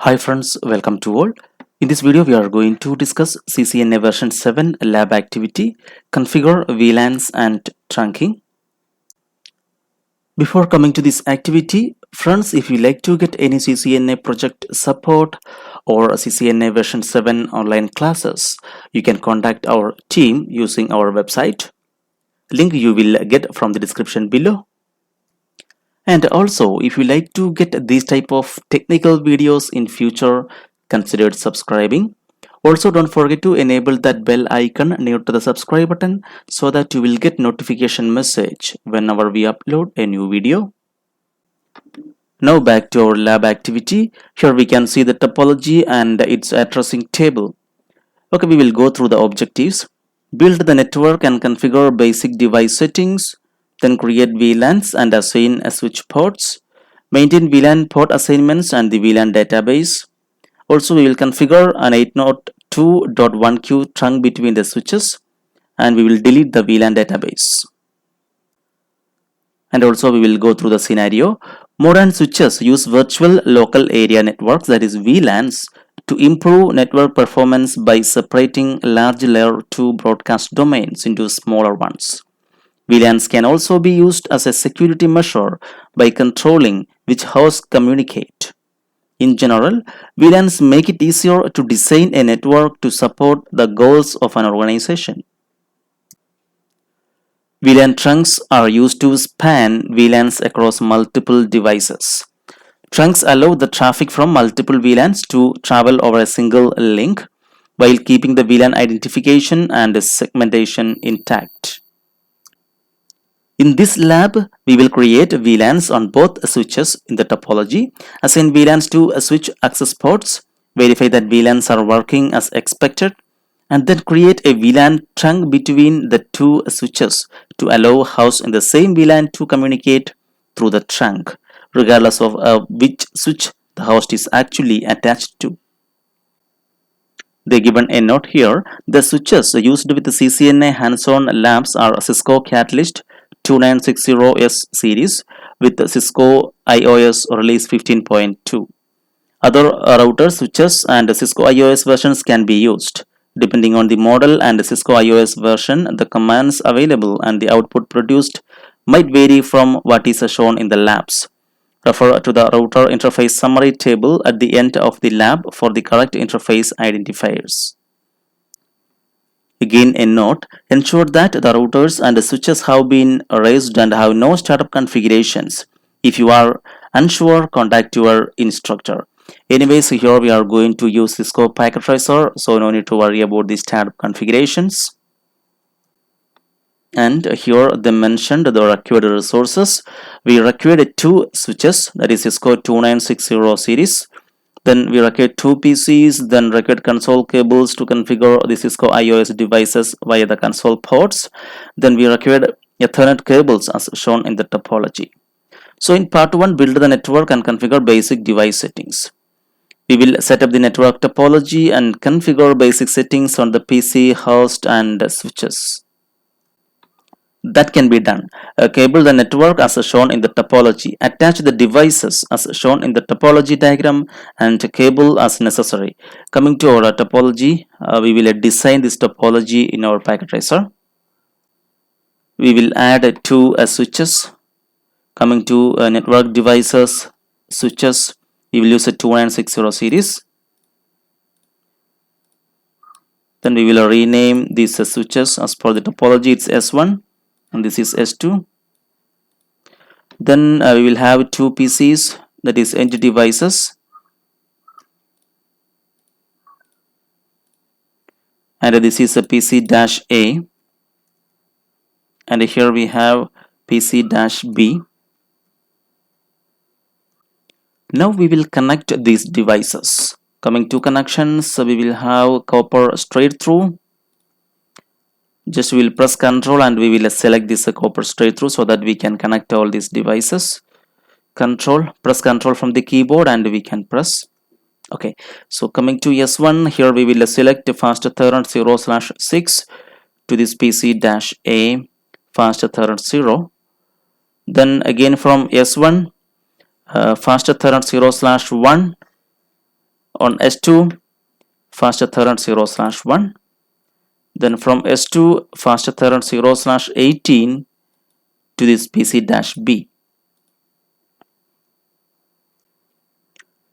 Hi friends, welcome to all. In this video, we are going to discuss CCNA version 7 lab activity, configure VLANs and trunking. Before coming to this activity, friends, if you like to get any CCNA project support or CCNA version 7 online classes, you can contact our team using our website. Link you will get from the description below. And also, if you like to get these type of technical videos in future, consider subscribing. Also, don't forget to enable that bell icon near to the subscribe button so that you will get notification message whenever we upload a new video. Now back to our lab activity. Here we can see the topology and its addressing table. Okay, we will go through the objectives. Build the network and configure basic device settings. Then create VLANs and assign switch ports. Maintain VLAN port assignments and the VLAN database. Also, we will configure an 802.1q trunk between the switches, and we will delete the VLAN database. And also, we will go through the scenario. Modern switches use virtual local area networks, that is VLANs, to improve network performance by separating large layer 2 broadcast domains into smaller ones. VLANs can also be used as a security measure by controlling which hosts communicate. In general, VLANs make it easier to design a network to support the goals of an organization. VLAN trunks are used to span VLANs across multiple devices. Trunks allow the traffic from multiple VLANs to travel over a single link while keeping the VLAN identification and segmentation intact. In this lab, we will create VLANs on both switches in the topology, assign VLANs to switch access ports, verify that VLANs are working as expected, and then create a VLAN trunk between the two switches to allow hosts in the same VLAN to communicate through the trunk, regardless of which switch the host is actually attached to. They given a note here. The switches used with the CCNA hands-on labs are Cisco Catalyst 2960S series with the Cisco iOS release 15.2. Other routers, switches, and Cisco iOS versions can be used. Depending on the model and Cisco iOS version, the commands available and the output produced might vary from what is shown in the labs. Refer to the router interface summary table at the end of the lab for the correct interface identifiers. Again, a note, ensure that the routers and the switches have been raised and have no startup configurations. If you are unsure, contact your instructor. Anyways, here we are going to use Cisco packet tracer, so no need to worry about the startup configurations. And here they mentioned the required resources. We required two switches, that is Cisco 2960 series. Then we required two PCs, then required console cables to configure the Cisco iOS devices via the console ports. Then we required Ethernet cables as shown in the topology. So in part 1, build the network and configure basic device settings. We will set up the network topology and configure basic settings on the PC, host, and switches. That can be done. Cable the network as shown in the topology. Attach the devices as shown in the topology diagram and cable as necessary. Coming to our topology, we will design this topology in our packet tracer. We will add two switches. Coming to network devices, switches, we will use a 2960 series. Then we will rename these switches as per the topology. It's S1. And this is S2. Then we will have two PCs, that is edge devices, and this is a PC-A, and here we have PC-B. Now we will connect these devices. Coming to connections, we will have copper straight through. Just we will press Ctrl and we will select this copper straight through so that we can connect all these devices. Press Ctrl from the keyboard and we can press. Okay, so coming to S1, here we will select fast Ethernet 0/6 to this PC-A fast Ethernet 0. Then again from S1, fast Ethernet 0/1 On S2 fast Ethernet 0/1, then from S2 fast Ethernet 0/18 to this PC-B.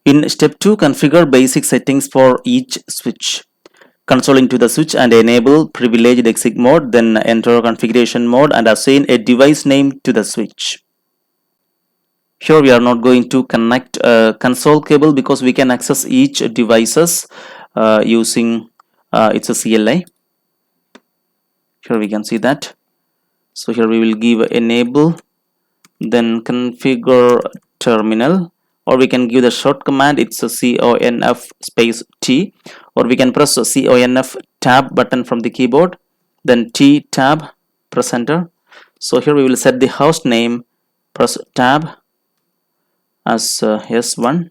In step 2, configure basic settings for each switch. Console into the switch and enable privileged exit mode, then enter configuration mode and assign a device name to the switch. Here we are not going to connect a console cable because we can access each devices using it's a CLI. Here we can see that. So here we will give enable, then configure terminal, or we can give the short command. It's a conf space t, or we can press a conf tab button from the keyboard, then t tab, press enter. So here we will set the host name, press tab as S1.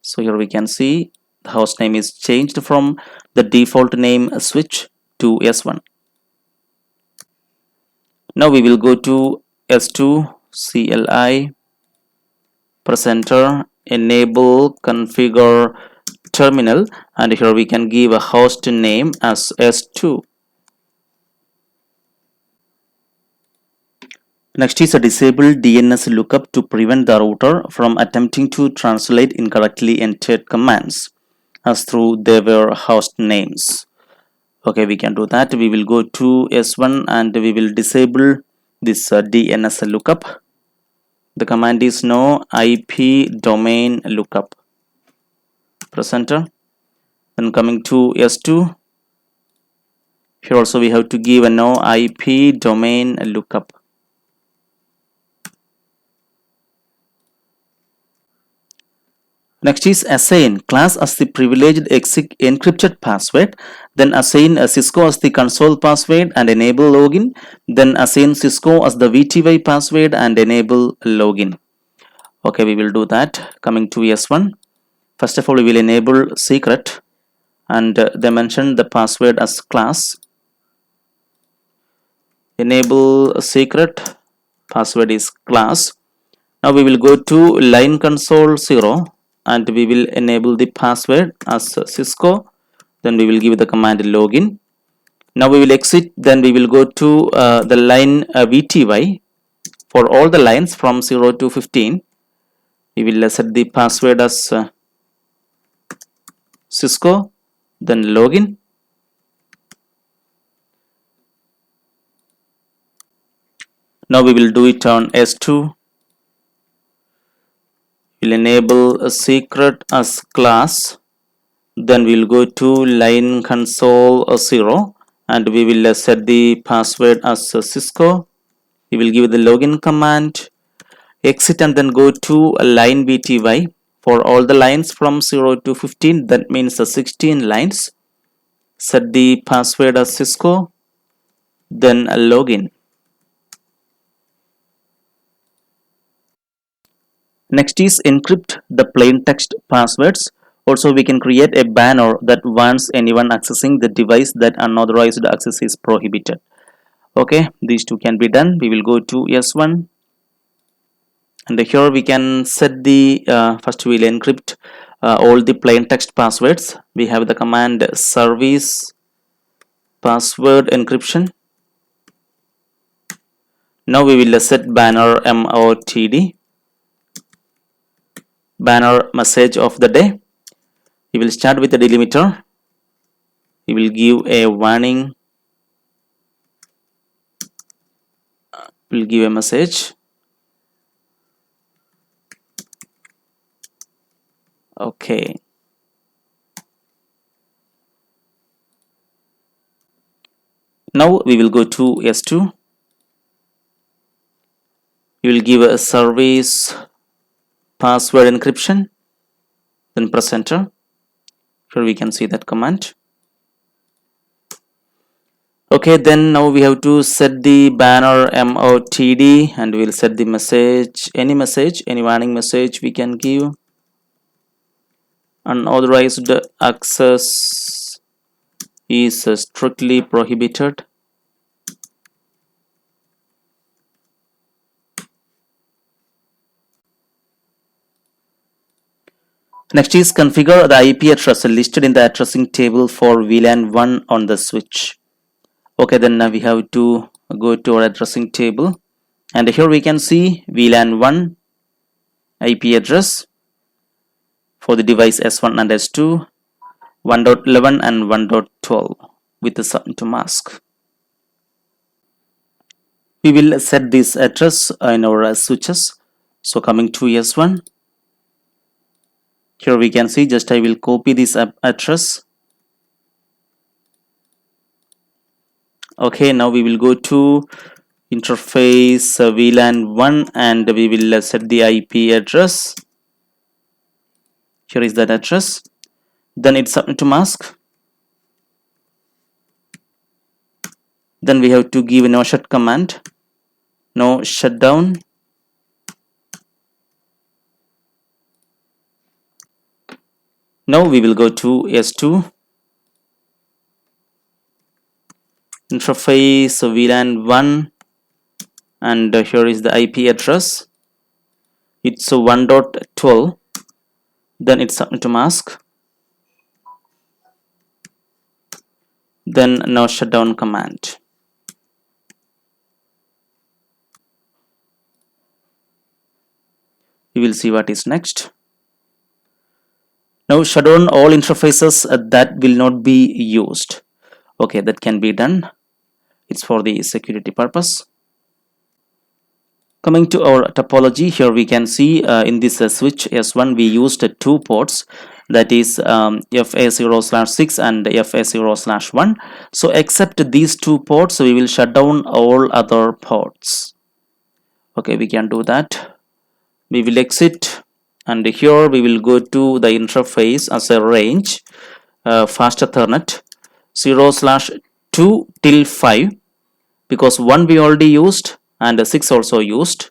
So here we can see the host name is changed from the default name switch to S1. Now we will go to S2 CLI, press enter, enable configure terminal, and here we can give a host name as S2. Next is a disable DNS lookup to prevent the router from attempting to translate incorrectly entered commands as through their host names. Okay, we can do that. We will go to S1 and we will disable this DNS lookup. The command is no IP domain lookup. Press enter. Then coming to S2, here also we have to give a no IP domain lookup. Next is assign class as the privileged encrypted password, then assign Cisco as the console password and enable login, then assign Cisco as the VTY password and enable login. Okay, we will do that. Coming to S1, first of all we will enable secret, and they mention the password as class. Enable secret, password is class. Now we will go to line console 0 and we will enable the password as Cisco, then we will give the command login. Now we will exit, then we will go to the line VTY. For all the lines from 0 to 15, we will set the password as Cisco, then login. Now we will do it on S2. We'll enable a secret as class, then we'll go to line console 0 and we will set the password as Cisco. We will give the login command, exit, and then go to line VTY. For all the lines from 0 to 15, that means 16 lines, set the password as Cisco, then login. Next is encrypt the plain text passwords. Also, we can create a banner that warns anyone accessing the device that unauthorized access is prohibited. Okay, these two can be done. We will go to S1 and here we can set the first we will encrypt all the plain text passwords. We have the command service password encryption. Now we will set banner MOTD, banner message of the day. We will start with the delimiter. We will give a warning, we will give a message. Okay, now we will go to S2. We will give a service password encryption, then press enter. Here we can see that command. Okay, then now we have to set the banner MOTD and we'll set the message, any warning message we can give. Unauthorized access is strictly prohibited. Next is configure the IP address listed in the addressing table for VLAN 1 on the switch. Okay, then we have to go to our addressing table, and here we can see VLAN 1 IP address for the device S1 and S2, 1.11 and 1.12 with the subnet mask. We will set this address in our switches. So coming to S1, here we can see, just I will copy this address. Okay, now we will go to interface VLAN 1 and we will set the IP address. Here is that address. Then it's subnet mask. Then we have to give a no shut command, no shutdown. Now we will go to S2, interface VLAN 1, and here is the IP address. It's 1.12. Then it's subnet mask. Then no shutdown command. We will see what is next. Now shut down all interfaces that will not be used. Okay, that can be done. It's for the security purpose. Coming to our topology, here we can see in this switch S1 we used two ports, that is FA0/6 and FA0/1. So except these two ports, we will shut down all other ports. Okay, we can do that. We will exit, and here we will go to the interface as a range, fast Ethernet 0/2 till 5, because 1 we already used and 6 also used.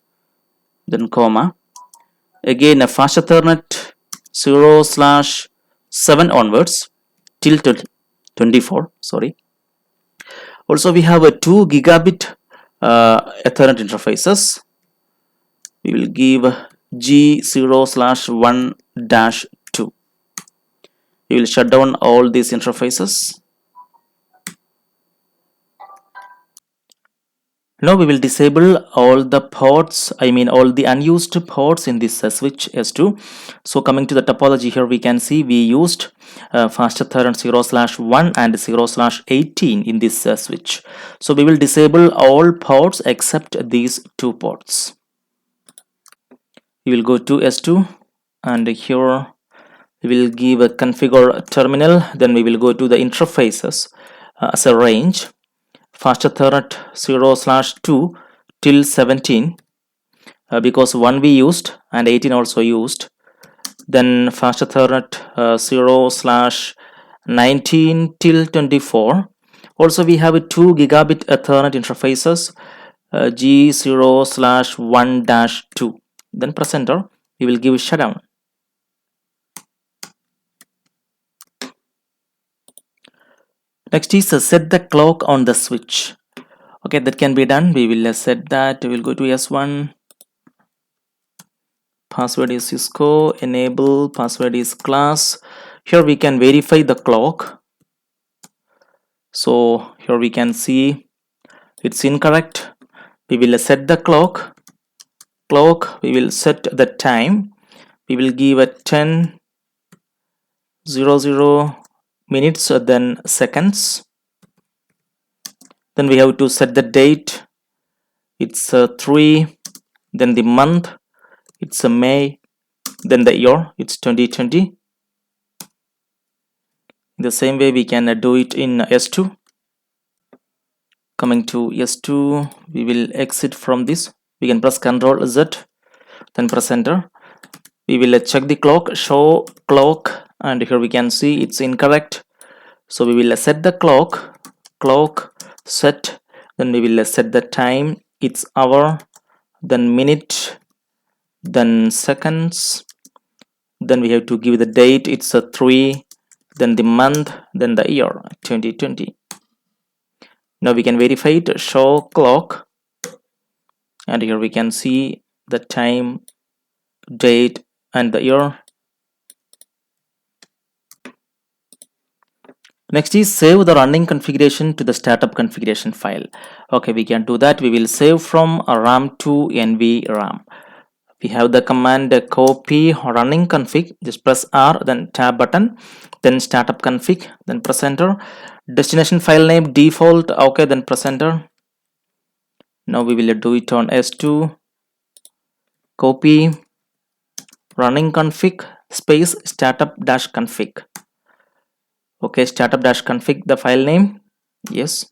Then comma, again a fast Ethernet 0/7 onwards till 24. Sorry. Also we have a 2 gigabit Ethernet interfaces. We will give G0/1-2. We will shut down all these interfaces. Now we will disable all the ports, all the unused ports in this switch S2. So coming to the topology, here we can see we used fast Ethernet 0/1 and 0/18 in this switch. So we will disable all ports except these two ports. We will go to S2, and here we will give a configure terminal. Then we will go to the interfaces as a range, fast Ethernet 0/2 till 17, because 1 we used and 18 also used. Then fast Ethernet 0/19 till 24. Also we have a 2 gigabit Ethernet interfaces, G0/1-2. Then press enter. We will give shutdown. Next is set the clock on the switch. Okay, that can be done. We will set that. We will go to S1. Password is Cisco. Enable. Password is class. Here we can verify the clock. So here we can see it's incorrect. We will set the clock. We will set the time. We will give a 10:00 minutes, then seconds. Then we have to set the date. It's 3. Then the month, it's May. Then the year, it's 2020. The same way we can do it in S2. Coming to S2, we will exit from this. We can press Ctrl Z, then press enter. We will check the clock, show clock, and here we can see it's incorrect. So we will set the clock set. Then we will set the time, it's hour, then minute, then seconds. Then we have to give the date, it's 3, then the month, then the year, 2020. Now we can verify it, show clock, and here we can see the time, date, and the year. Next is save the running configuration to the startup configuration file. Okay, we can do that. We will save from RAM to NVRAM. We have the command copy running config. Just press R, then tab button, then startup config, then press enter. Destination file name default. Okay, then press enter. Now we will do it on S2. Copy running config space startup dash config. Okay, startup dash config the file name. Yes.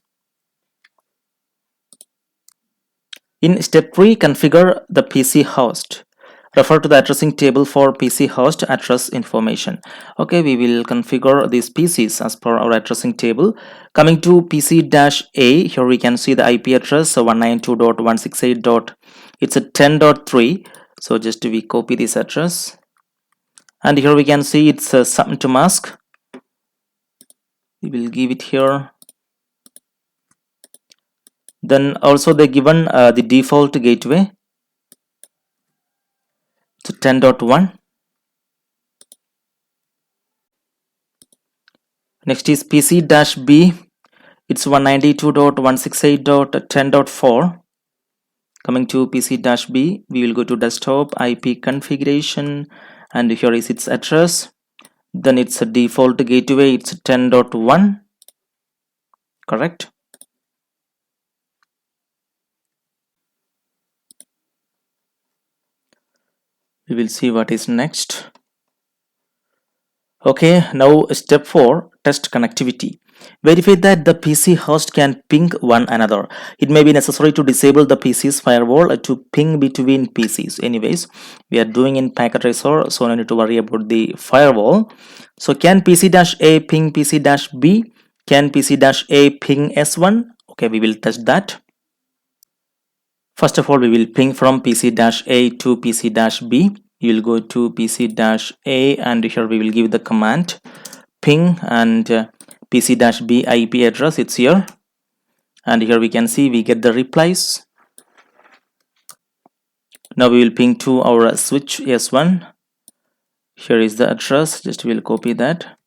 In step 3, configure the PC host. Refer to the addressing table for PC host address information. Okay, we will configure these PCs as per our addressing table. Coming to PC-A, here we can see the IP address, so 192.168. It's a 10.3. So just we copy this address. And here we can see it's a subnet to mask. We will give it here. Then also they given the default gateway. So 10.1. Next is PC-B. It's 192.168.10.4. Coming to PC-B, we will go to desktop IP configuration, and here is its address. Then it's a default gateway. It's 10.1. Correct. We will see what is next. Okay, now step 4, test connectivity. Verify that the PC host can ping one another. It may be necessary to disable the PC's firewall to ping between PCs. Anyways, we are doing in packet tracer, so no need to worry about the firewall. So can PC-A ping PC-B? Can PC-A ping S1? Okay, we will test that. First of all, we will ping from PC-A to PC-B. You will go to PC-A, and here we will give the command ping, and PC-B IP address, it's here, and here we can see we get the replies. Now we will ping to our switch S1. Here is the address, just we will copy that.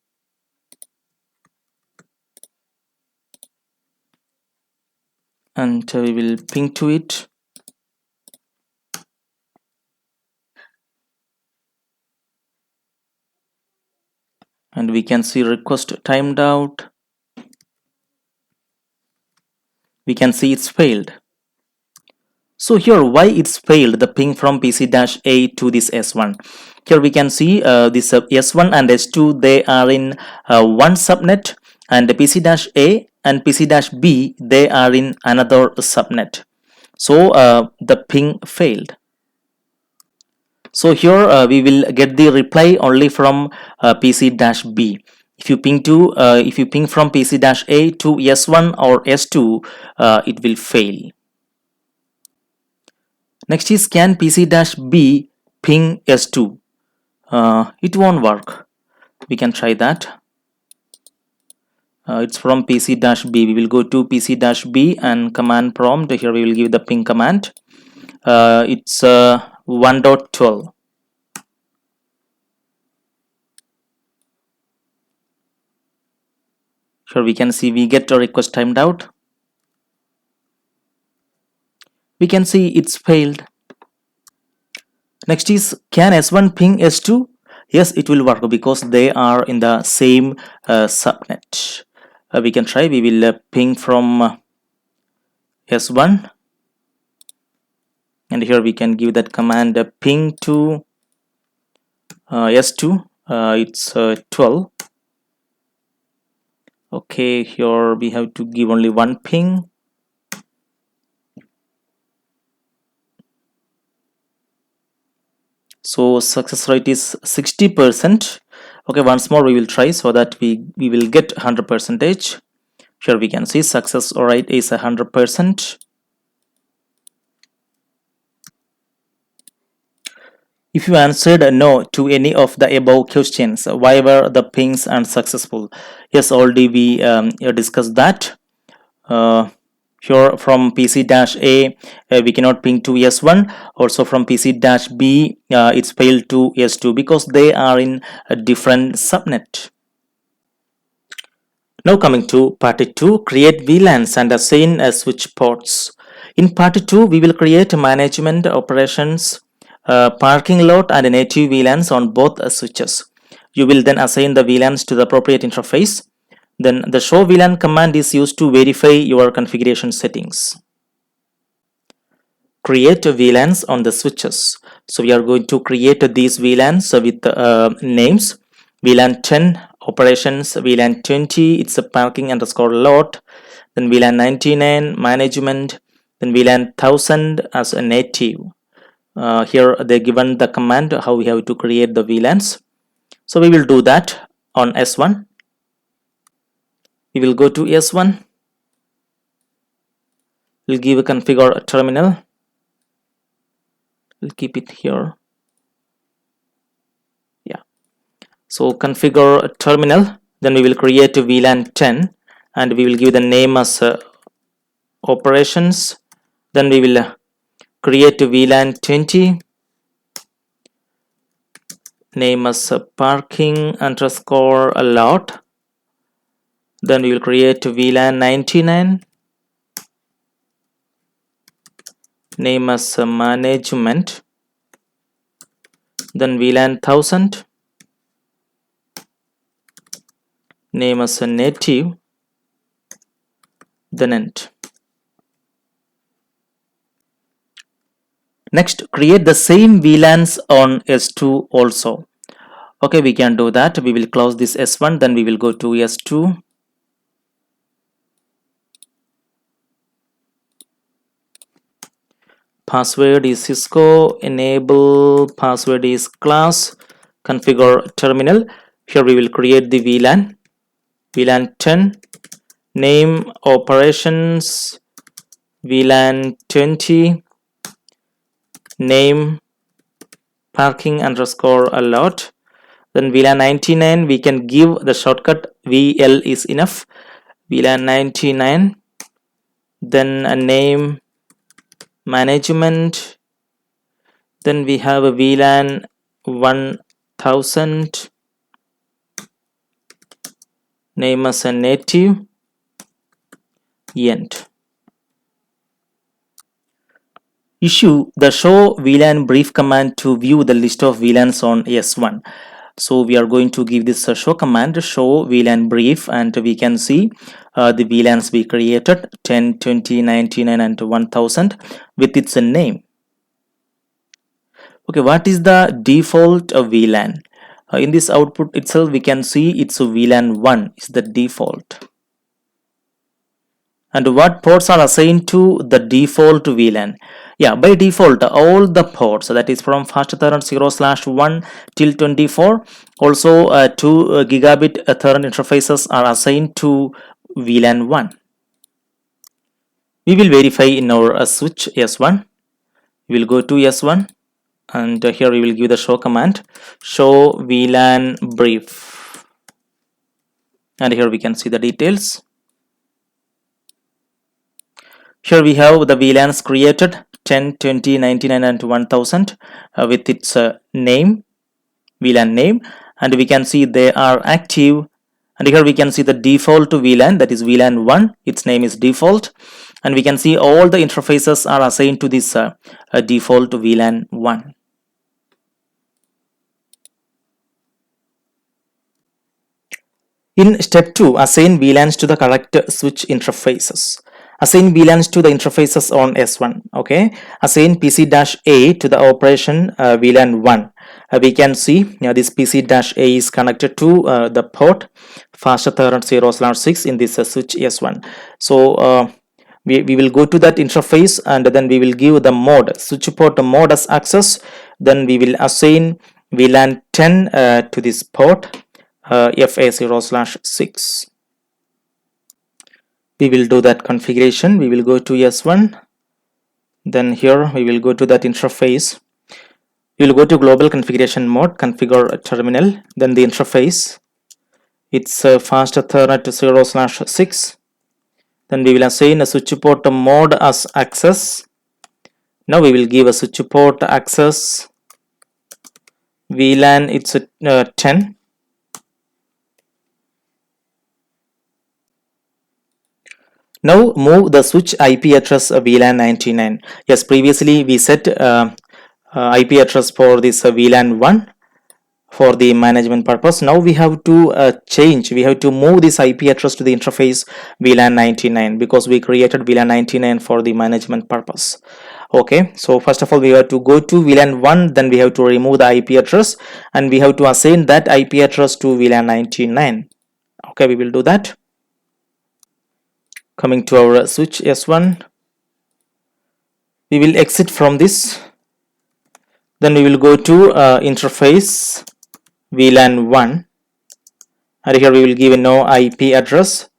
And we will ping to it. And we can see request timed out. We can see it's failed. So here, why it's failed, the ping from PC-A to this S1? Here we can see this S1 and S2, they are in one subnet, and the PC-A and PC-B, they are in another subnet. So the ping failed. So here we will get the reply only from PC-B. If you ping from PC-A to S1 or S2, it will fail. Next is, can PC-B ping S2? It won't work. We can try that. It's from PC-B. We will go to PC-B and command prompt. Here we will give the ping command. It's 1.12. Here we can see we get a request timed out. We can see it's failed. Next is, can S1 ping S2? Yes, it will work because they are in the same subnet. We can try. We will ping from S1, and here we can give that command ping to S2. It's 12. Okay, here we have to give only one ping. So success rate is 60%. Okay, once more we will try so that we will get 100%. Here we can see success rate is 100%. If you answered no to any of the above questions, why were the pings unsuccessful? Yes, already we discussed that. Here from PC-A, we cannot ping to S1. Also from PC-B, it's failed to S2 because they are in a different subnet. Now coming to part 2, create VLANs and assign switch ports. In part 2, we will create management operations, parking lot and native VLANs on both switches. You will then assign the VLANs to the appropriate interface. Then the show VLAN command is used to verify your configuration settings. Create VLANs on the switches. So we are going to create these VLANs with names. VLAN 10 operations, VLAN 20 it's a parking underscore lot, then VLAN 99 management, then VLAN 1000 as a native. Here they given the command how we have to create the VLANs. So we will do that on S1. We will go to S1. We'll give a configure terminal. We'll keep it here. Yeah. So configure terminal. Then we will create a VLAN 10 and we will give the name as operations. Then we will create a VLAN 20, name as parking underscore lot. Then we will create VLAN 99, name as management. Then VLAN 1000, name as native, then end. Next, create the same VLANs on S2 also. Okay, we can do that. We will close this S1, then we will go to S2. Password is Cisco, enable password is class, configure terminal. Here we will create the VLAN, VLAN 10, name operations, VLAN 20, name parking underscore lot. Then VLAN 99 we can give the shortcut VL is enough. VLAN 99, then a name management, then we have a VLAN 1000, name as a native, end. Issue the show VLAN brief command to view the list of VLANs on S1. So we are going to give this show command, show VLAN brief, and we can see the VLANs we created 10, 20, 99 and 1000 with its name. Okay, what is the default VLAN? In this output itself we can see it's a VLAN 1 is the default. And what ports are assigned to the default VLAN? Yeah, by default all the ports, that is from fast Ethernet 0/1 till 24, also 2 gigabit Ethernet interfaces are assigned to VLAN 1. We will verify in our switch S1. We will go to S1 and here we will give the show command, show VLAN brief, and here we can see the details. Here we have the VLANs created 10, 20, 99 and 1000 with its name, VLAN name, and we can see they are active. And here we can see the default VLAN, that is VLAN 1, its name is default, and we can see all the interfaces are assigned to this default VLAN 1. In step 2, assign VLANs to the correct switch interfaces. Assign VLANs to the interfaces on S1. Okay, assign PC-A to the operation VLAN 1. We can see this PC-A is connected to the port fast Ethernet 0/6 in this switch S1. So we will go to that interface and then we will give the mode, switch port mode as access. Then we will assign VLAN 10 to this port FA 0/6. We will do that configuration. We will go to S1, then here we will go to that interface. We will go to global configuration mode, configure terminal, then the interface, it's fast Ethernet 0/6. Then we will assign a switch port mode as access. Now we will give a switch port access VLAN, it's 10. Now move the switch IP address VLAN 99. Yes, previously we set IP address for this VLAN 1 for the management purpose. Now we have to we have to move this IP address to the interface VLAN 99 because we created VLAN 99 for the management purpose. Okay, so first of all we have to go to VLAN 1, then we have to remove the IP address and we have to assign that IP address to VLAN 99. Okay, we will do that. Coming to our switch S1, we will exit from this, then we will go to interface VLAN 1 and here we will give a no IP address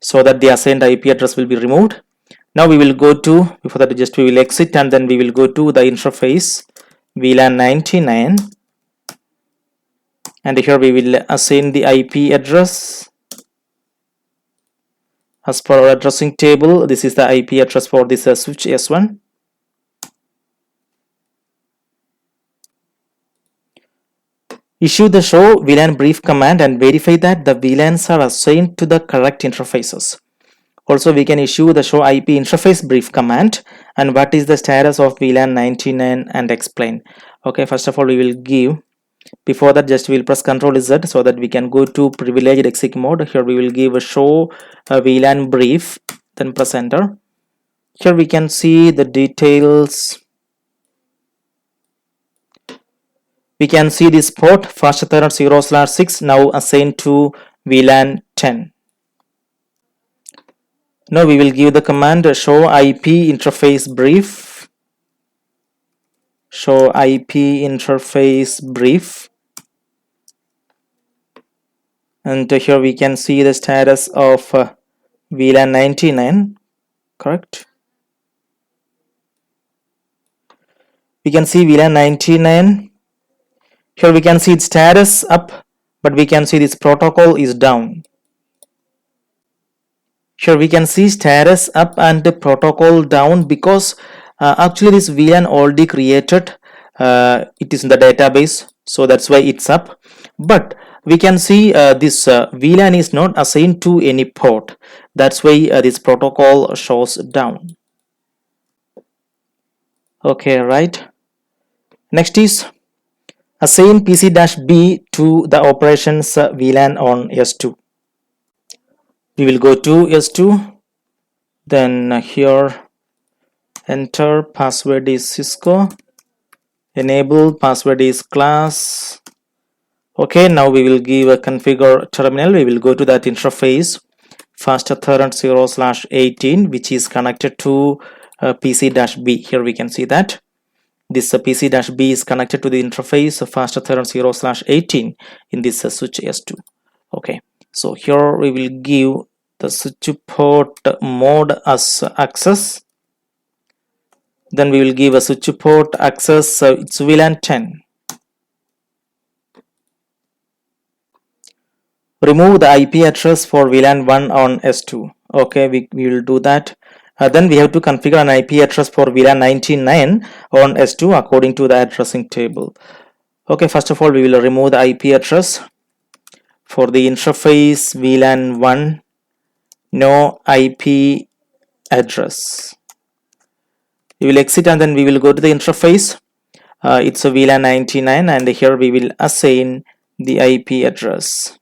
so that the assigned IP address will be removed. Now we will go to, before that just we will exit and then we will go to the interface VLAN 99 and here we will assign the IP address as per our addressing table. This is the IP address for this switch S1. Issue the show VLAN brief command and verify that the VLANs are assigned to the correct interfaces. Also, we can issue the show IP interface brief command and what is the status of VLAN 99 and explain. Okay, first of all we will give, before that just we will press Ctrl Z so that we can go to privileged exec mode. Here we will give a show VLAN brief, then press enter. Here we can see the details. We can see this port fast ethernet 0/6 now assigned to VLAN 10. Now we will give the command show IP interface brief. Show IP interface brief. And here we can see the status of VLAN 99, correct? We can see VLAN 99. Here we can see its status up, but we can see this protocol is down. Here we can see status up and the protocol down because actually this VLAN already created. It is in the database, so that's why it's up. But we can see this VLAN is not assigned to any port. That's why this protocol shows down. Okay, right. Next is assign PC-B to the operations VLAN on S2. We will go to S2, then here enter, password is Cisco, enable, password is class. Okay, now we will give a configure terminal. We will go to that interface fast ethernet 0/18 which is connected to PC-B. Here we can see that this PC-B is connected to the interface of fast ethernet 0/18 in this switch S2. Okay, so here we will give the switch port mode as access, then we will give a switch port access, it's VLAN 10. Remove the IP address for VLAN 1 on S2. Okay, we will do that. Then we have to configure an IP address for VLAN 99 on S2 according to the addressing table. Okay, first of all we will remove the IP address for the interface VLAN 1, no IP address. We will exit and then we will go to the interface. It's a VLAN 99 and here we will assign the IP address.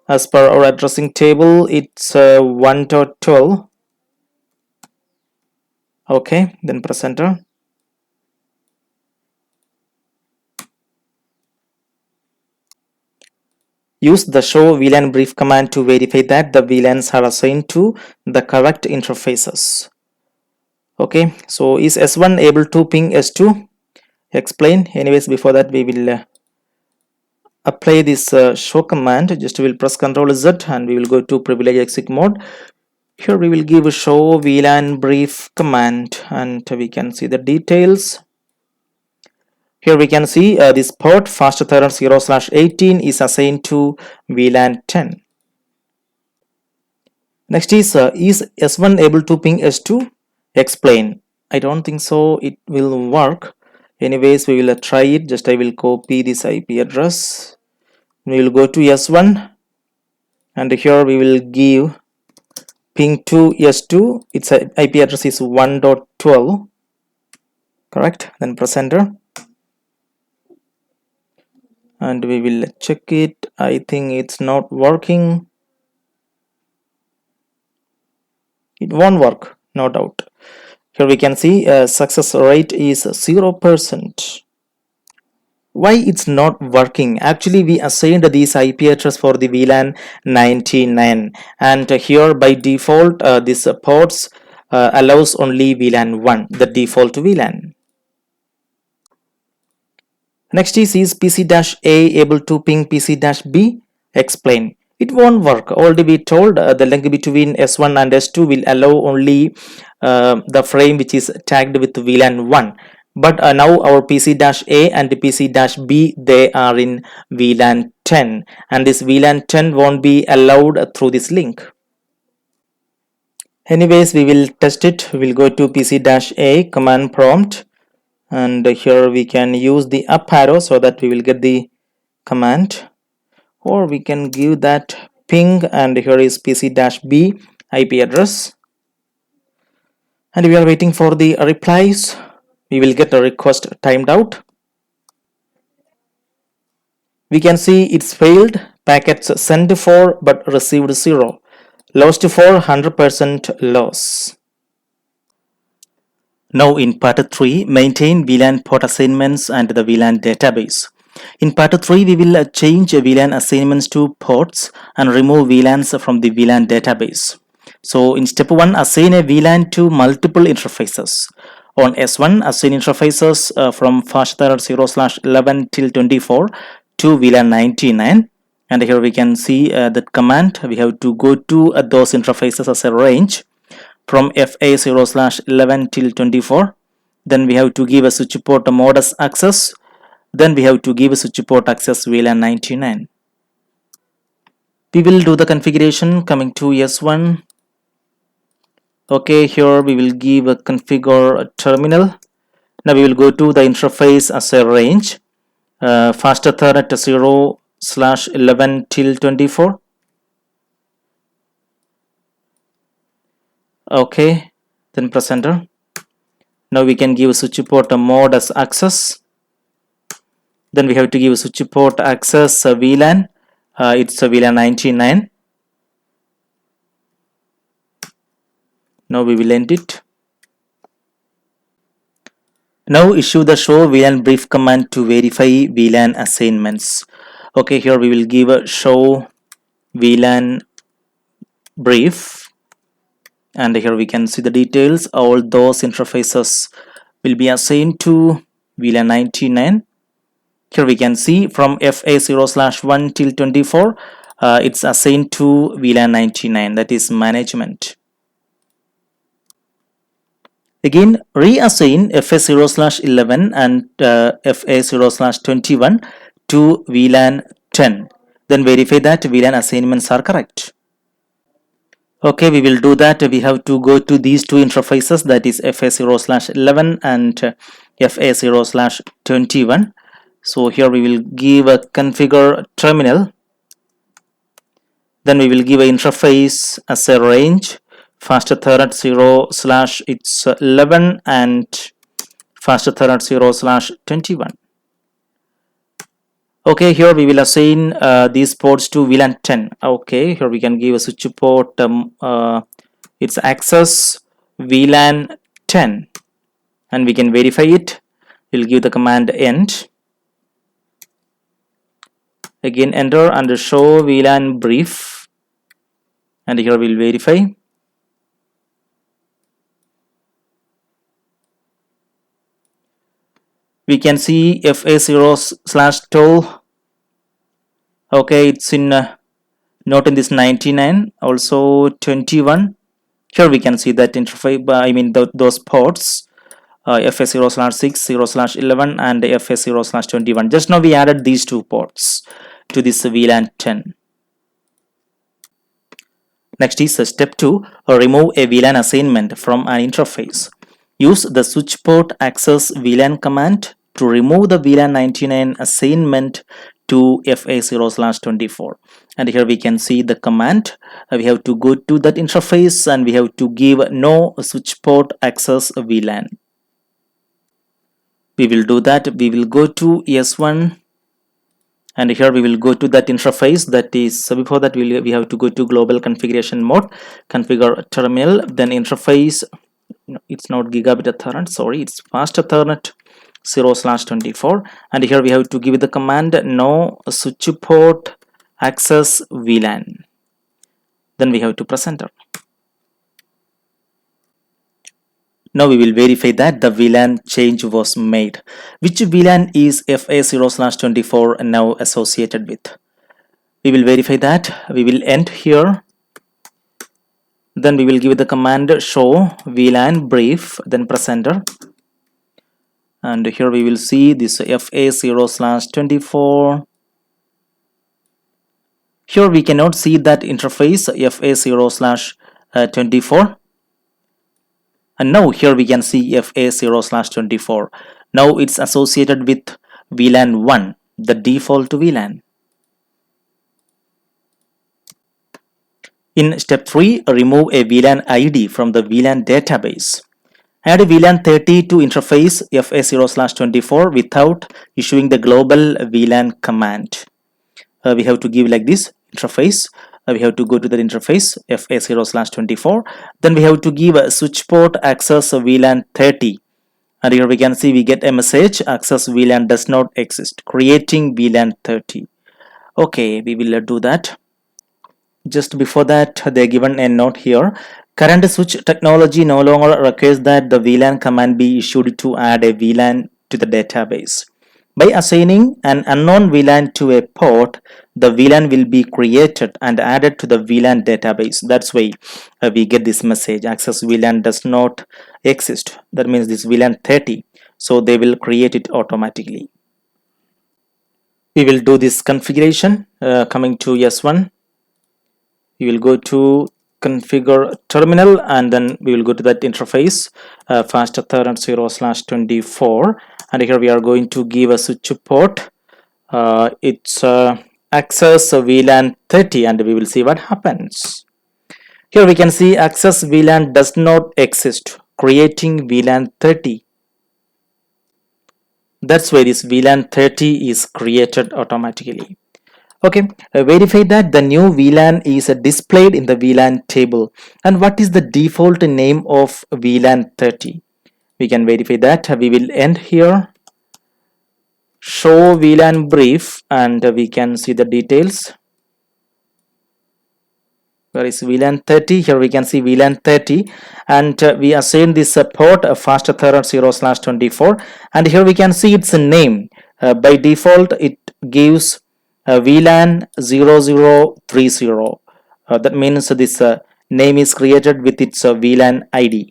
As per our addressing table, it's 1.12. Okay, then press enter. Use the show VLAN brief command to verify that the VLANs are assigned to the correct interfaces. Okay, so is S1 able to ping S2? Explain. Anyways, before that we will apply this show command. Just we will press Ctrl Z and we will go to privilege exec mode. Here we will give a show VLAN brief command and we can see the details. Here we can see this port fast ethernet 0/18 is assigned to VLAN 10. Next is S1 able to ping S2? Explain. I don't think so it will work. Anyways, we will try it. Just I will copy this IP address. We will go to S1 and here we will give ping to S2, its IP address is 1.12, correct? Then press enter and we will check it. I think it's not working. It won't work, no doubt. Here we can see success rate is 0%. Why it's not working? Actually, we assigned these IP address for the VLAN 99, and here by default this ports allows only VLAN 1, the default VLAN. Next is PC-A able to ping PC-B? Explain. It won't work. Already we told the link between S1 and S2 will allow only the frame which is tagged with VLAN 1. But now our PC-A and PC-B, they are in VLAN 10, and this VLAN 10 won't be allowed through this link. Anyways, we will test it. We will go to PC-A command prompt, and here we can use the up arrow so that we will get the command, or we can give that ping, and here is PC-B IP address, and we are waiting for the replies. We will get a request timed out. We can see it's failed. Packets sent 4 but received 0. Lost for 100% loss. Now in part 3, maintain VLAN port assignments and the VLAN database. In part 3, we will change VLAN assignments to ports and remove VLANs from the VLAN database. So in step 1, assign a VLAN to multiple interfaces. On S1, assign interfaces from faster 0/11 till 24 to VLAN 99. And here we can see that command. We have to go to those interfaces as a range from FA 0/11 till 24. Then we have to give a switch port modus access. Then we have to give a switch port access VLAN 99. We will do the configuration coming to S1. Okay, here we will give a configure terminal. Now we will go to the interface as a range. Faster Ethernet 0/11 till 24. Okay, then press enter. Now we can give a switch port a mode as access. Then we have to give a switch port access VLAN. It's a VLAN 99. Now we will end it. Now issue the show VLAN brief command to verify VLAN assignments. Okay, here we will give a show VLAN brief, and here we can see the details. All those interfaces will be assigned to VLAN 99. Here we can see from FA 0/1 till 24, it's assigned to VLAN 99, that is management. Again, reassign FA 0/11 and FA 0/21 to VLAN 10. Then verify that VLAN assignments are correct. Okay, we will do that. We have to go to these two interfaces, that is FA 0/11 and FA 0/21. So here we will give a configure terminal. Then we will give an interface as a range. Faster Ethernet 0/11 and faster Ethernet 0/21. Okay, here we will assign these ports to VLAN 10. Okay, here we can give a switch port its access VLAN 10, and we can verify it. We'll give the command end. Again, enter and show VLAN brief, and here we'll verify. We can see FA 0/12. Okay, it's in not in this 99, also 21. Here we can see that interface, I mean those ports, FA 0/6, 0/11 and FA 0/21. Just now we added these two ports to this VLAN 10. Next is step 2, remove a VLAN assignment from an interface. Use the switch port access VLAN command to remove the VLAN 99 assignment to FA0/24, and here we can see the command. We have to go to that interface and we have to give no switch port access VLAN. We will do that. We will go to S1 and here we will go to that interface. That is, so before that we have to go to global configuration mode, configure terminal, then interface. No, it's not gigabit Ethernet, sorry, it's fast Ethernet 0/24, and here we have to give the command no switch port access VLAN. Then we have to press enter. Now we will verify that the VLAN change was made. Which VLAN is FA0/24 now associated with? We will verify that. We will end here. Then we will give the command show VLAN brief, then press enter. And here we will see this FA0/24. Here we cannot see that interface FA0/24. And now here we can see FA0/24. Now it's associated with VLAN 1, the default VLAN. In step 3, remove a VLAN ID from the VLAN database. Add a VLAN 30 to interface FA0/24 without issuing the global VLAN command. We have to give like this interface. We have to go to the interface FA0/24. Then we have to give a switch port access VLAN 30. And here we can see we get a message, access VLAN does not exist, creating VLAN 30. Okay, we will do that. Just before that, they given a note here. Current switch technology no longer requires that the VLAN command be issued to add a VLAN to the database. By assigning an unknown VLAN to a port, the VLAN will be created and added to the VLAN database. That's why we get this message, access VLAN does not exist. That means this VLAN 30. So they will create it automatically. We will do this configuration. Coming to S1, we will go to configure terminal and then we will go to that interface, fast Ethernet 0/24, and here we are going to give a switch port. It's access VLAN 30 and we will see what happens. Here we can see access VLAN does not exist, creating VLAN 30. That's why this VLAN 30 is created automatically. Okay, verify that the new VLAN is displayed in the VLAN table. And what is the default name of VLAN 30? We can verify that. We will end here. Show VLAN brief and we can see the details. Where is VLAN 30? Here we can see VLAN 30 and we assign this port fast Ethernet 0/24, and here we can see its name. By default it gives VLAN 0030. That means this name is created with its VLAN ID.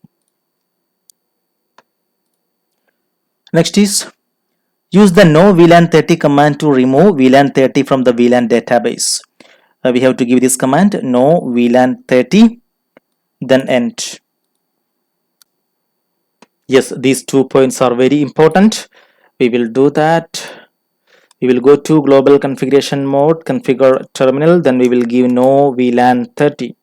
Next is use the no VLAN 30 command to remove VLAN 30 from the VLAN database. We have to give this command no VLAN 30, then end. Yes, these 2 points are very important. We will do that. We will go to global configuration mode, configure terminal, then we will give no VLAN 30.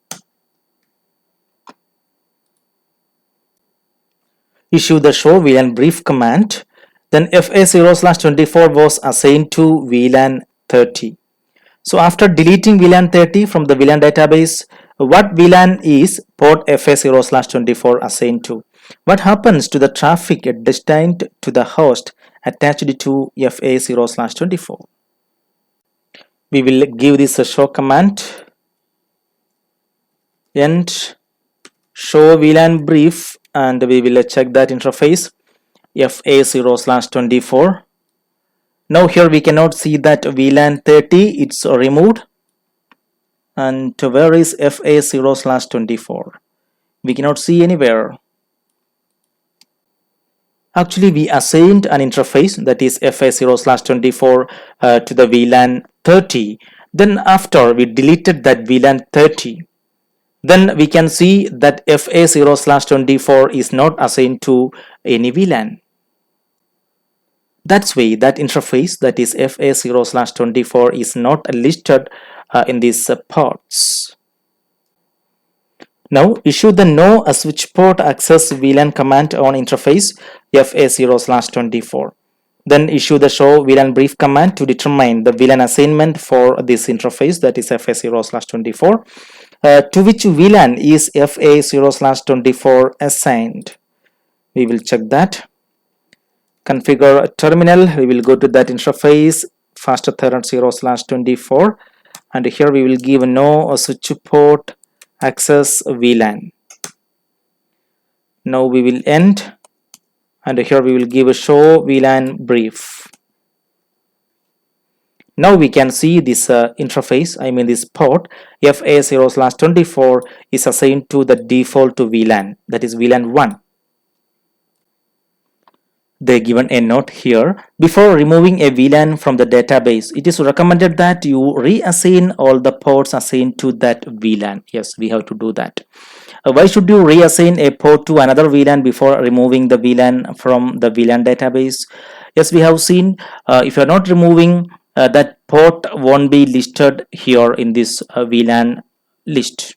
Issue the show VLAN brief command. Then FA0/24 was assigned to VLAN 30. So after deleting VLAN 30 from the VLAN database, what VLAN is port FA0/24 assigned to? What happens to the traffic destined to the host attached to FA0/24? We will give this a show command and show VLAN brief and we will check that interface FA0/24. Now here we cannot see that VLAN 30, it's removed. And where is FA0/24? We cannot see anywhere. Actually, we assigned an interface, that is FA0/24 to the VLAN 30. Then after we deleted that VLAN 30, then we can see that FA0/24 is not assigned to any VLAN. That's why that interface, that is FA0/24, is not listed in these ports. Now issue the no switch port access VLAN command on interface FA0/24. Then issue the show VLAN brief command to determine the VLAN assignment for this interface, that is FA0/24. To which VLAN is FA0/24 assigned? We will check that. Configure terminal. We will go to that interface fast Ethernet 0/24, and here we will give no switch port access VLAN. Now we will end, and here we will give a show VLAN brief. Now we can see this interface, I mean this port FA0/24 is assigned to the default VLAN, that is VLAN 1. They given a note here. Before removing a VLAN from the database, it is recommended that you reassign all the ports assigned to that VLAN. Yes, we have to do that. Why should you reassign a port to another VLAN before removing the VLAN from the VLAN database? Yes, we have seen if you are not removing, that port won't be listed here in this VLAN list.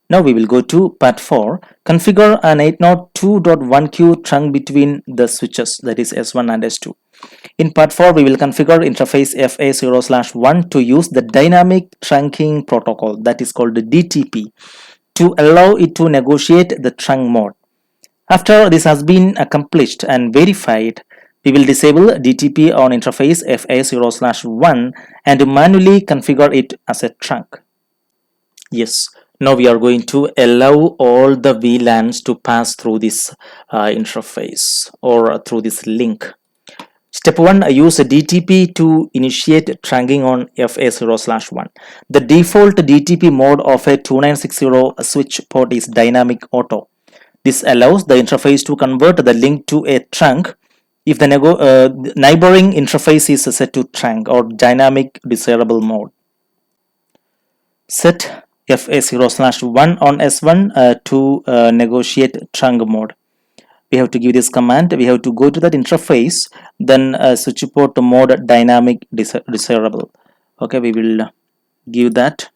Now we will go to part 4. Configure an 802.1q trunk between the switches, that is S1 and S2. In part 4, we will configure interface FA0/1 to use the dynamic trunking protocol, that is called the DTP, to allow it to negotiate the trunk mode. After this has been accomplished and verified, we will disable DTP on interface FA0/1 and manually configure it as a trunk. Yes. Now we are going to allow all the VLANs to pass through this interface or through this link. Step 1, use a DTP to initiate trunking on FA0/1. The default DTP mode of a 2960 switch port is dynamic auto. This allows the interface to convert the link to a trunk if the neighboring interface is set to trunk or dynamic desirable mode. Set FA0/1 on S1 to negotiate trunk mode. We have to give this command. We have to go to that interface, then switch port mode dynamic desirable. Okay, we will give that.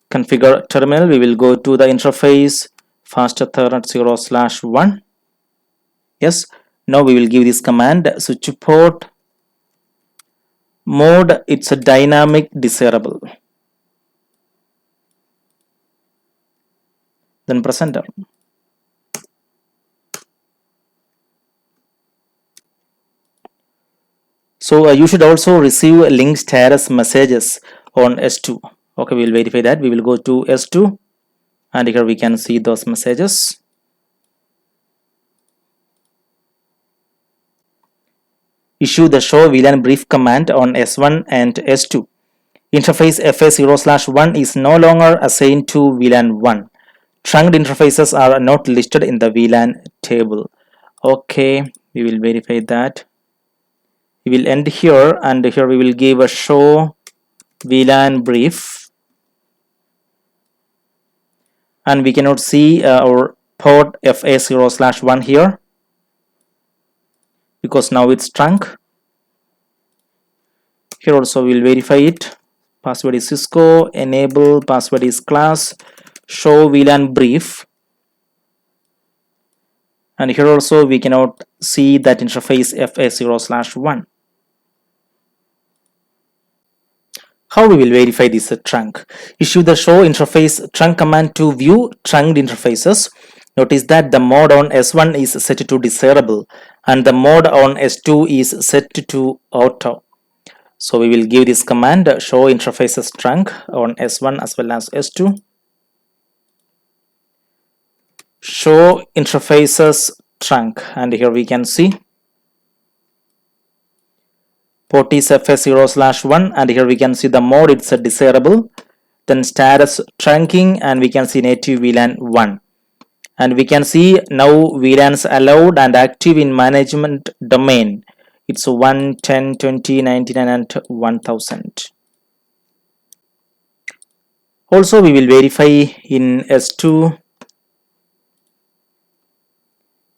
Configure terminal. We will go to the interface fast Ethernet 0/1. Yes, now we will give this command, switch port mode, it's a dynamic desirable, then press enter. So you should also receive link status messages on S2. Okay, we will verify that. We will go to S2 and here we can see those messages. Issue the show VLAN brief command on S1 and S2. Interface FA0/1 is no longer assigned to VLAN 1. Trunked interfaces are not listed in the VLAN table. Okay, we will verify that. We will end here and here we will give a show VLAN brief. And we cannot see our port FA0/1 here, because now it's trunk. Here also we will verify it. Password is Cisco, enable, password is class, show VLAN brief. And here also we cannot see that interface FA0/1. How we will verify this trunk? Issue the show interface trunk command to view trunked interfaces. Notice that the mode on S1 is set to desirable and the mode on S2 is set to auto. So we will give this command, show interfaces trunk on S1 as well as S2. Show interfaces trunk, and here we can see port is FA0/1 and here we can see the mode, it's a desirable, then status trunking, and we can see native VLAN 1. And we can see now VLANs allowed and active in management domain. It's 1, 10, 20, 99 and 1000. Also we will verify in S2.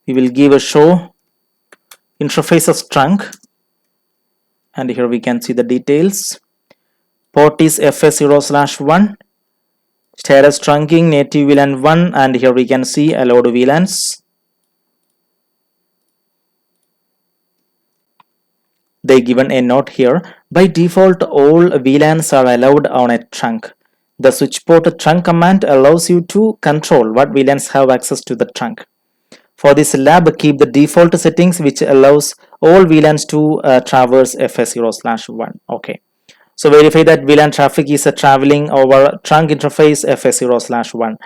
We will give a show interfaces trunk, and here we can see the details. Port is FS0/1, status trunking native VLAN 1, and here we can see allowed VLANs. They given a note here. By default, all VLANs are allowed on a trunk. The switch port trunk command allows you to control what VLANs have access to the trunk. For this lab, keep the default settings which allows all VLANs to traverse FS0/1. Okay. So verify that VLAN traffic is traveling over trunk interface FS0/1.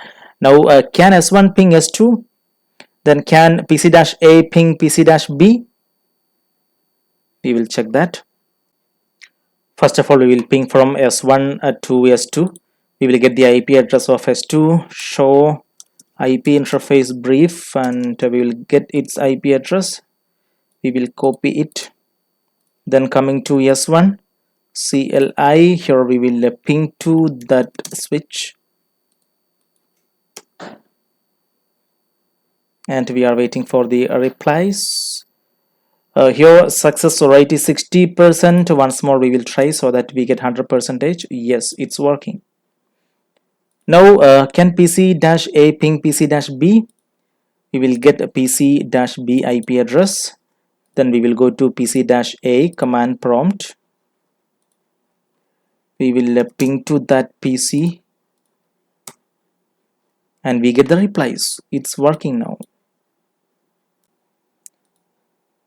Now can S1 ping S2? Then can PC-A ping PC-B? We will check that. First of all, we will ping from S1 to S2. We will get the IP address of S2, show IP interface brief, and we will get its IP address. We will copy it. Then coming to S1, CLI, here we will ping to that switch. And we are waiting for the replies. Here success rate is 60%. Once more we will try so that we get 100%. Yes, it's working. Now can PC-A ping PC-B? We will get a PC-B IP address. Then we will go to PC-A command prompt. We will ping to that PC and we get the replies. It's working now.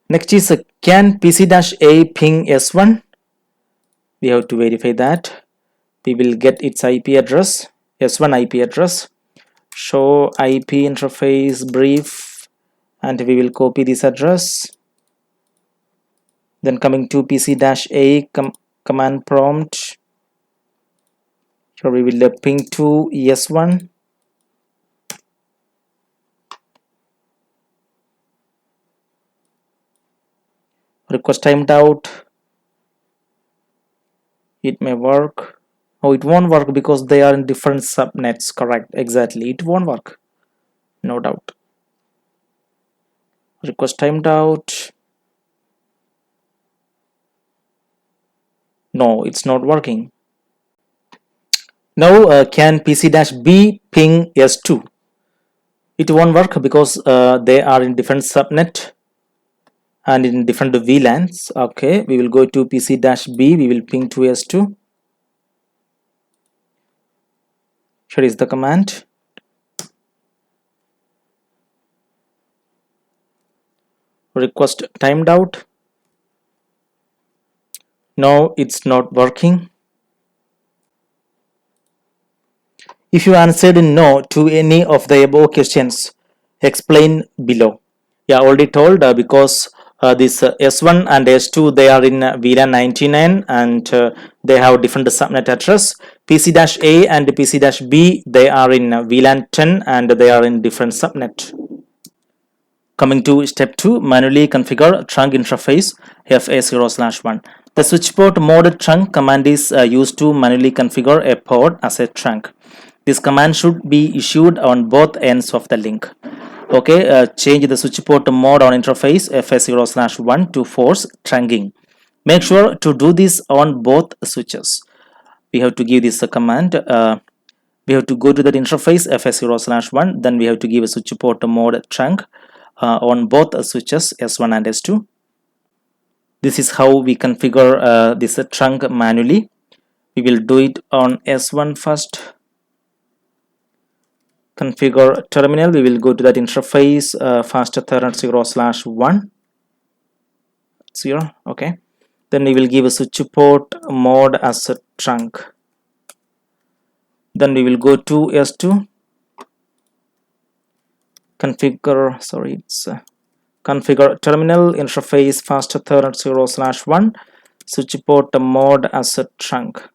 Next is can PC-A ping S1? We have to verify that. We will get its IP address, S1 IP address, show IP interface brief, and we will copy this address. Then coming to PC-A command prompt, here we will ping to S1. Request timed out. It may work. Oh, it won't work because they are in different subnets. Correct, exactly, it won't work, no doubt. Request timed out. No, it's not working. Now can PC-B ping S2? It won't work because they are in different subnet and in different VLANs. Okay, we will go to PC-B, we will ping to S2. Here is the command. Request timed out. No, it's not working. If you answered no to any of the above questions, explain below. Yeah, already told because this S1 and S2, they are in VLAN 99 and they have different subnet address. PC-A and PC-B, they are in VLAN 10 and they are in different subnet. Coming to step 2, manually configure trunk interface FA0/1. The switch port mode trunk command is used to manually configure a port as a trunk. This command should be issued on both ends of the link. Okay, change the switch port mode on interface FA0/1 to force trunking. Make sure to do this on both switches. We have to give this a command. We have to go to that interface FA0/1, then we have to give a switch port mode trunk on both switches S1 and S2. This is how we configure this trunk manually. We will do it on S1 first. Configure terminal, we will go to that interface fast Ethernet 0/1 0. Okay, then we will give a switch port mode as a trunk. Then we will go to S2. Configure terminal interface fast Ethernet 0/1 switch port mode as a trunk.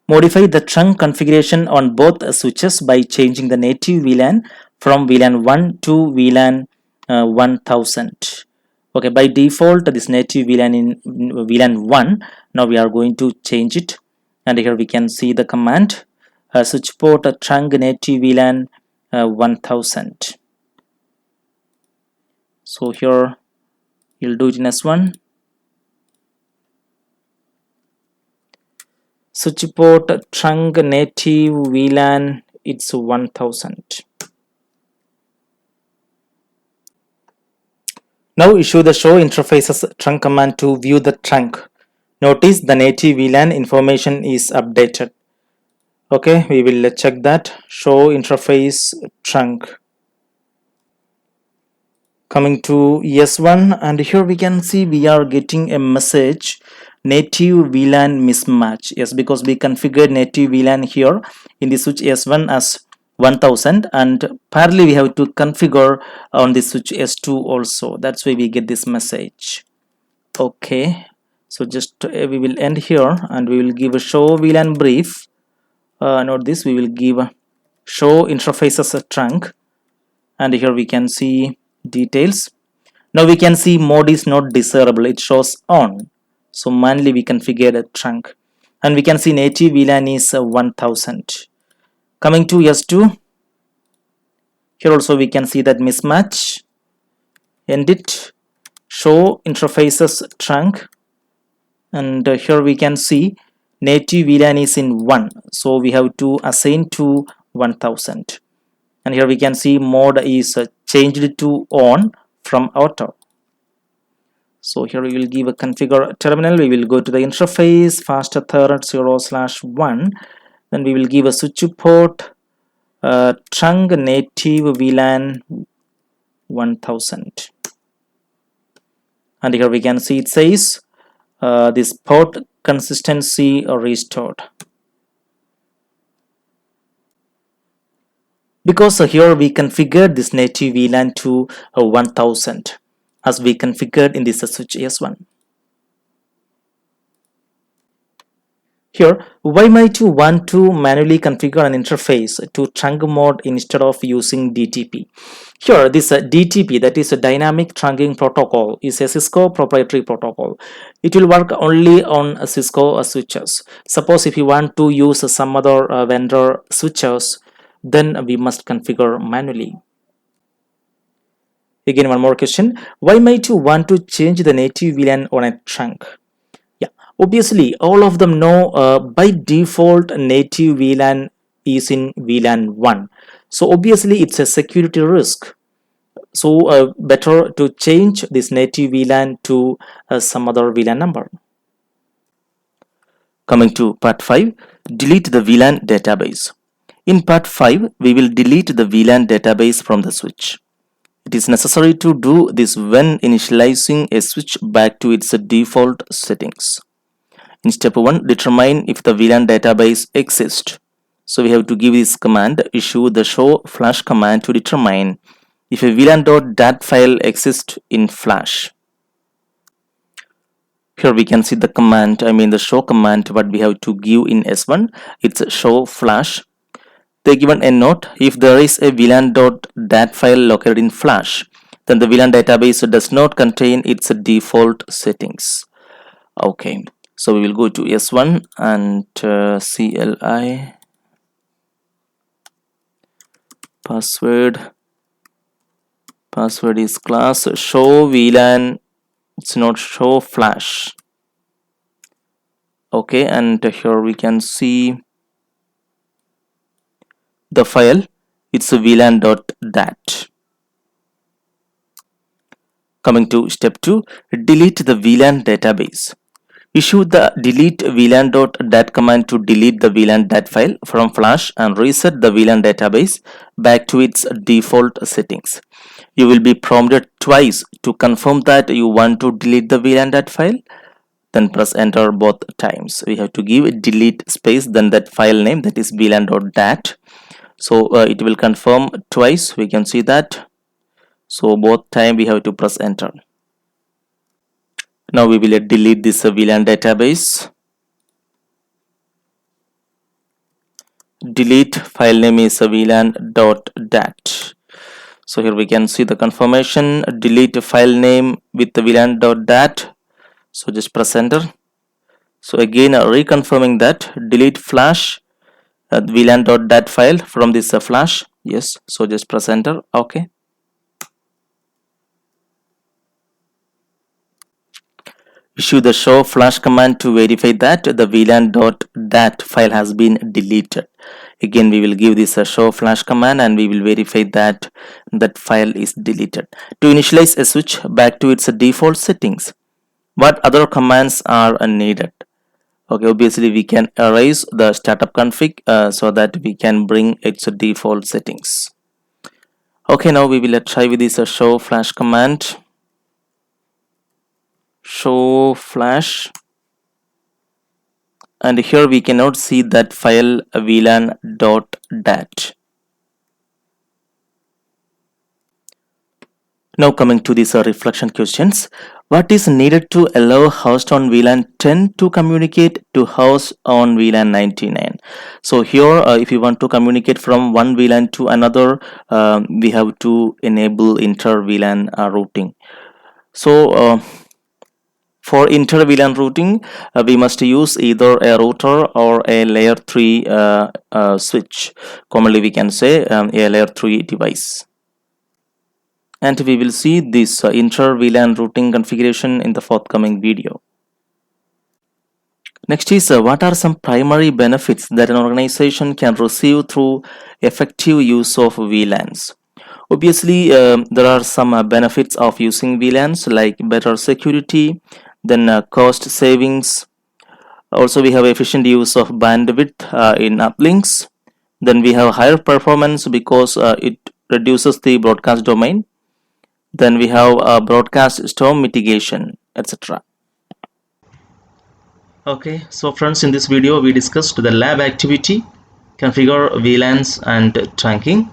Modify the trunk configuration on both switches by changing the native VLAN from VLAN 1 to VLAN 1000. Okay, by default this native VLAN in VLAN 1. Now we are going to change it, and here we can see the command switch port trunk native VLAN 1000. So here you'll do it in S1. Switch port trunk native VLAN, it's 1000. Now issue the show interfaces trunk command to view the trunk. Notice the native VLAN information is updated. Okay, we will check that. Show interface trunk. Coming to S1, and here we can see we are getting a message native VLAN mismatch. Yes, because we configured native VLAN here in the switch S1 as 1000, and parallelly we have to configure on the switch S2 also. That's why we get this message. Okay, so just we will end here and we will give a show VLAN brief. Note this, we will give a show interfaces a trunk, and here we can see details. Now we can see mode is not desirable, it shows on. So manually we configure a trunk, and we can see native VLAN is 1000. Coming to S2, here also we can see that mismatch. End it, show interfaces trunk, and here we can see native VLAN is in 1, so we have to assign to 1000. And here we can see mode is changed to on from auto. So here we will give a configure terminal. We will go to the interface fast Ethernet 0/1. Then we will give a switch port trunk native VLAN 1000. And here we can see it says this port consistency restored. Because here we configured this native VLAN to 1000 as we configured in this switch S1. Here, why might you want to manually configure an interface to trunk mode instead of using DTP? Here, this DTP, that is a dynamic trunking protocol, is a Cisco proprietary protocol. It will work only on Cisco switches. Suppose if you want to use some other vendor switches, then we must configure manually. Again, one more question. Why might you want to change the native VLAN on a trunk? Yeah, obviously, all of them know by default native VLAN is in VLAN 1. So obviously, it's a security risk. So better to change this native VLAN to some other VLAN number. Coming to part 5, delete the VLAN database. In part 5, we will delete the VLAN database from the switch. It is necessary to do this when initializing a switch back to its default settings. In step 1, determine if the VLAN database exists. So we have to give this command, issue the show flash command to determine if a VLAN.dat file exists in flash. Here we can see the command, the show command, what we have to give in S1. It's show flash. They given a note, if there is a VLAN.dat file located in flash, then the VLAN database does not contain its default settings. Okay, so we will go to S1 and CLI password is class show VLAN, it's not show flash. Okay, and here we can see the file, it's a VLAN.dat. Coming to step 2, delete the VLAN database. Issue the delete VLAN.dat command to delete the VLAN.dat file from flash and reset the VLAN database back to its default settings. You will be prompted twice to confirm that you want to delete the VLAN.dat file. Then press enter both times. We have to give delete space, then that file name, that is VLAN.dat. So it will confirm twice, we can see that. So both time we have to press enter. Now we will delete this VLAN database. Delete file name is VLAN.dat. So here we can see the confirmation, delete file name with the VLAN.dat. So just press enter. So again reconfirming that, delete flash VLAN.dat file from this flash. Yes, so just press enter. Okay. Issue the show flash command to verify that the VLAN.dat file has been deleted. Again, we will give this a show flash command and we will verify that that file is deleted. To initialize a switch back to its default settings, what other commands are needed? Okay, obviously we can erase the startup config so that we can bring its default settings. Okay, now we will try with this show flash command. Show flash, and here we cannot see that file VLAN.dat. Now coming to these reflection questions. What is needed to allow host on VLAN 10 to communicate to host on VLAN 99? So here if you want to communicate from one VLAN to another, we have to enable inter VLAN routing. So for inter VLAN routing, we must use either a router or a layer 3 switch. Commonly we can say a layer 3 device. And we will see this inter VLAN routing configuration in the forthcoming video. Next is what are some primary benefits that an organization can receive through effective use of VLANs? Obviously, there are some benefits of using VLANs like better security, then cost savings. Also, we have efficient use of bandwidth in uplinks. Then we have higher performance because it reduces the broadcast domain. Then we have broadcast storm mitigation, etc. Okay, so friends, in this video we discussed the lab activity, configure VLANs and trunking.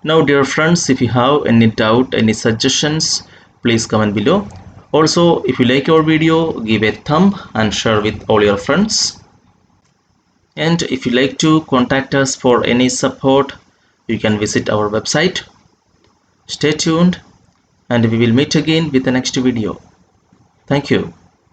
Now dear friends, if you have any doubt, any suggestions, please comment below. Also, if you like our video, give a thumb and share with all your friends. And if you like to contact us for any support, you can visit our website. Stay tuned and we will meet again with the next video. Thank you.